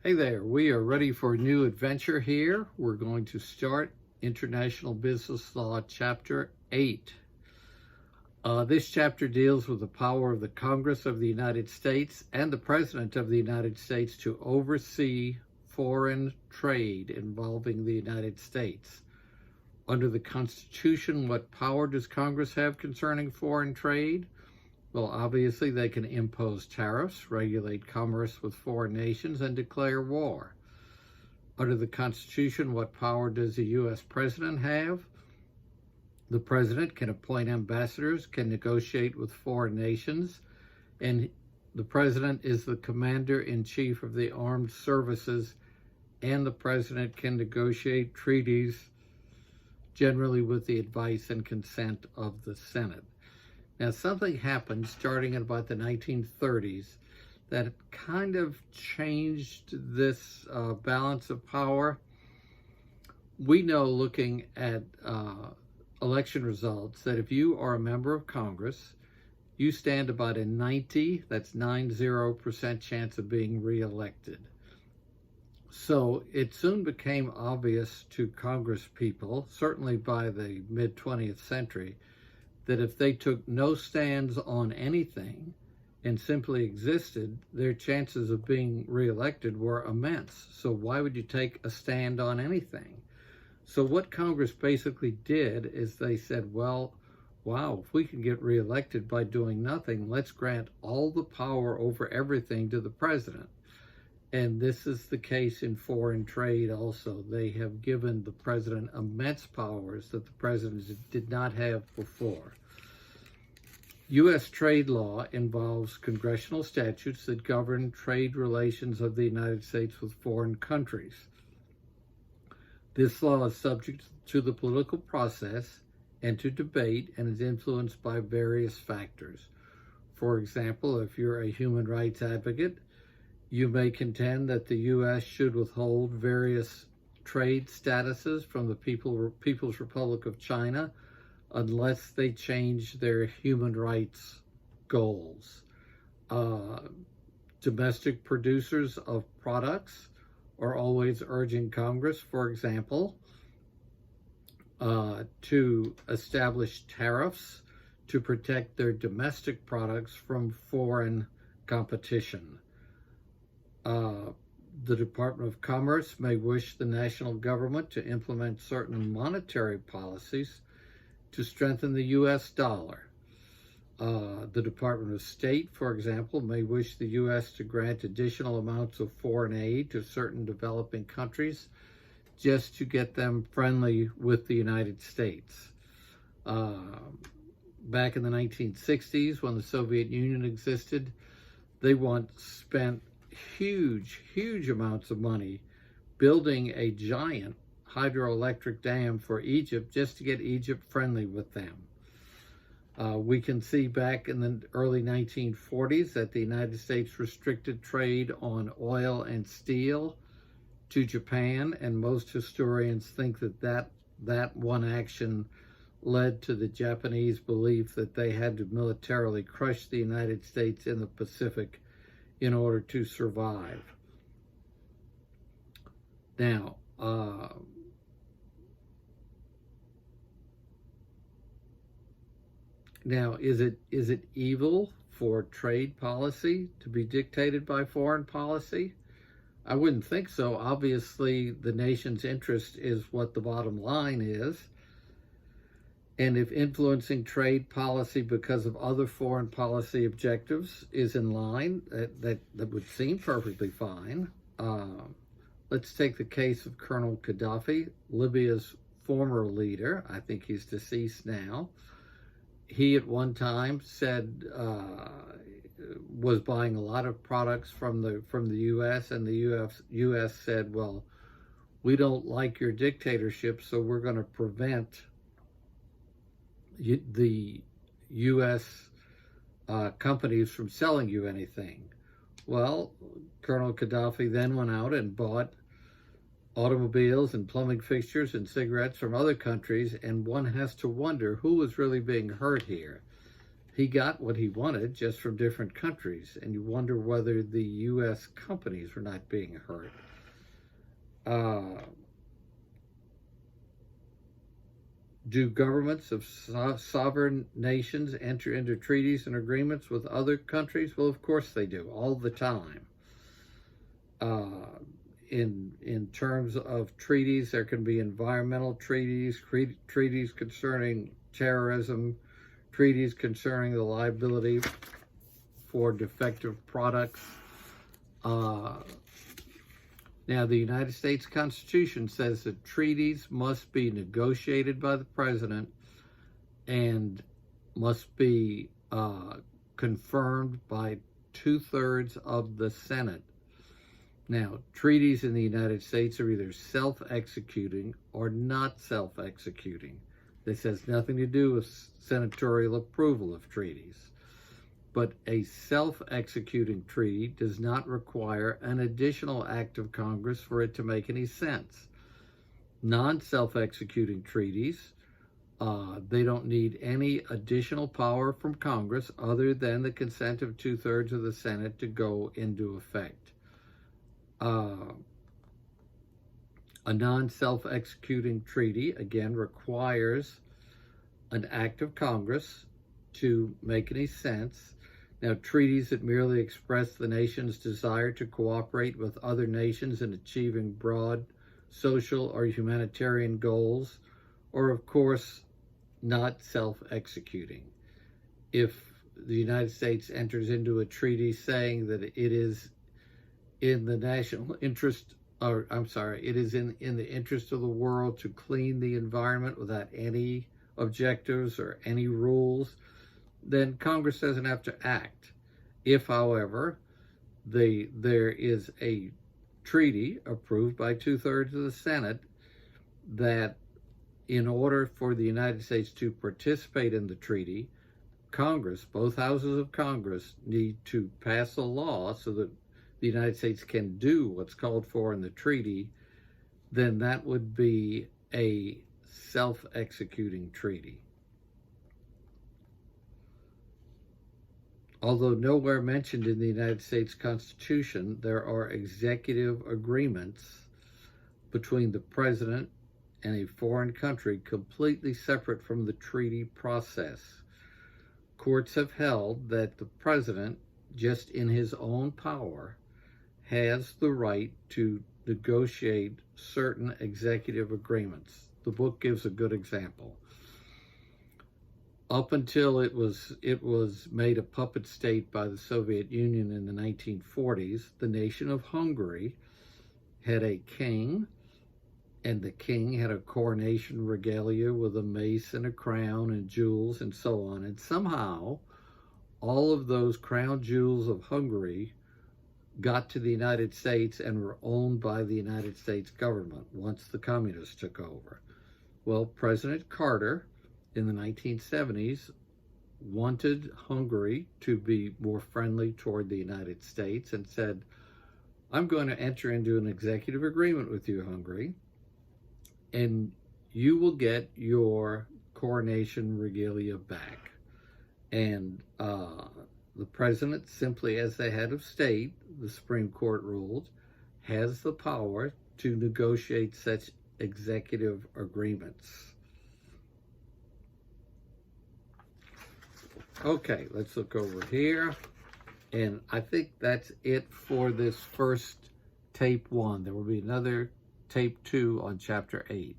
Hey there, we are ready for a new adventure here. We're going to start International Business Law Chapter 8. This chapter deals with the power of the Congress of the United States and the President of the United States to oversee foreign trade involving the United States. Under the Constitution, what power does Congress have concerning foreign trade? Well, obviously, they can impose tariffs, regulate commerce with foreign nations, and declare war. Under the Constitution, what power does the U.S. President have? The President can appoint ambassadors, can negotiate with foreign nations, and the President is the Commander-in-Chief of the Armed Services, and the President can negotiate treaties, generally with the advice and consent of the Senate. Now, something happened starting in about the 1930s that kind of changed this balance of power. We know, looking at election results, that if you are a member of Congress, you stand about a 90% chance of being reelected. So it soon became obvious to Congress people, certainly by the mid-20th century, that if they took no stands on anything and simply existed, their chances of being reelected were immense. So why would you take a stand on anything? So what Congress basically did is they said, well, wow, if we can get reelected by doing nothing, let's grant all the power over everything to the president. And this is the case in foreign trade also. They have given the president immense powers that the president did not have before. U.S. trade law involves congressional statutes that govern trade relations of the United States with foreign countries. This law is subject to the political process and to debate and is influenced by various factors. For example, if you're a human rights advocate, you may contend that the U.S. should withhold various trade statuses from the People's Republic of China unless they change their human rights goals. Domestic producers of products are always urging Congress, for example, to establish tariffs to protect their domestic products from foreign competition. The Department of Commerce may wish the national government to implement certain monetary policies to strengthen the U.S. dollar. The Department of State, for example, may wish the U.S. to grant additional amounts of foreign aid to certain developing countries just to get them friendly with the United States. Back in the 1960s, when the Soviet Union existed, they once spent huge amounts of money building a giant hydroelectric dam for Egypt just to get Egypt friendly with them. We can see back in the early 1940s that the United States restricted trade on oil and steel to Japan, and most historians think that one action led to the Japanese belief that they had to militarily crush the United States in the Pacific in order to survive. Now, is it evil for trade policy to be dictated by foreign policy? I wouldn't think so. Obviously, the nation's interest is what the bottom line is. And if influencing trade policy because of other foreign policy objectives is in line, that would seem perfectly fine. Let's take the case of Colonel Gaddafi, Libya's former leader. I think he's deceased now. He at one time said was buying a lot of products from the U.S. and the U.S. said, well, we don't like your dictatorship, so we're going to prevent the U.S. Companies from selling you anything. Well, Colonel Gaddafi then went out and bought automobiles and plumbing fixtures and cigarettes from other countries, and one has to wonder who was really being hurt here. he got what he wanted just from different countries, and you wonder whether the U.S. companies were not being hurt. Do governments of sovereign nations enter into treaties and agreements with other countries? Well, of course they do, all the time. In terms of treaties, there can be environmental treaties, treaties concerning terrorism, treaties concerning the liability for defective products. Now, the United States Constitution says that treaties must be negotiated by the President and must be confirmed by 2/3 of the Senate. Now, treaties in the United States are either self-executing or not self-executing. This has nothing to do with senatorial approval of treaties. But a self-executing treaty does not require an additional act of Congress for it to make any sense. Non-self-executing treaties, they don't need any additional power from Congress other than the consent of 2/3 of the Senate to go into effect. A non-self-executing treaty, again, requires an act of Congress to make any sense. Now, treaties that merely express the nation's desire to cooperate with other nations in achieving broad social or humanitarian goals are, of course, not self-executing. If the United States enters into a treaty saying that it is in the national interest, it is in the interest of the world to clean the environment without any objectives or any rules, then Congress doesn't have to act. If, however, there is a treaty approved by 2/3 of the Senate that in order for the United States to participate in the treaty, Congress, both houses of Congress, need to pass a law so that the United States can do what's called for in the treaty, then that would be a self-executing treaty. Although nowhere mentioned in the United States Constitution, there are executive agreements between the President and a foreign country completely separate from the treaty process. Courts have held that the President, just in his own power, has the right to negotiate certain executive agreements. The book gives a good example. Up until it was made a puppet state by the Soviet Union in the 1940s, the nation of Hungary had a king, and the king had a coronation regalia with a mace and a crown and jewels and so on. And somehow, all of those crown jewels of Hungary got to the United States and were owned by the United States government once the communists took over. Well, President Carter in the 1970s wanted Hungary to be more friendly toward the United States and said, I'm going to enter into an executive agreement with you, Hungary, and you will get your coronation regalia back. And the president, simply as the head of state, the Supreme Court ruled, has the power to negotiate such executive agreements. Okay, let's look over here. And I think that's it for this first tape 1. There will be another tape 2 on chapter 8.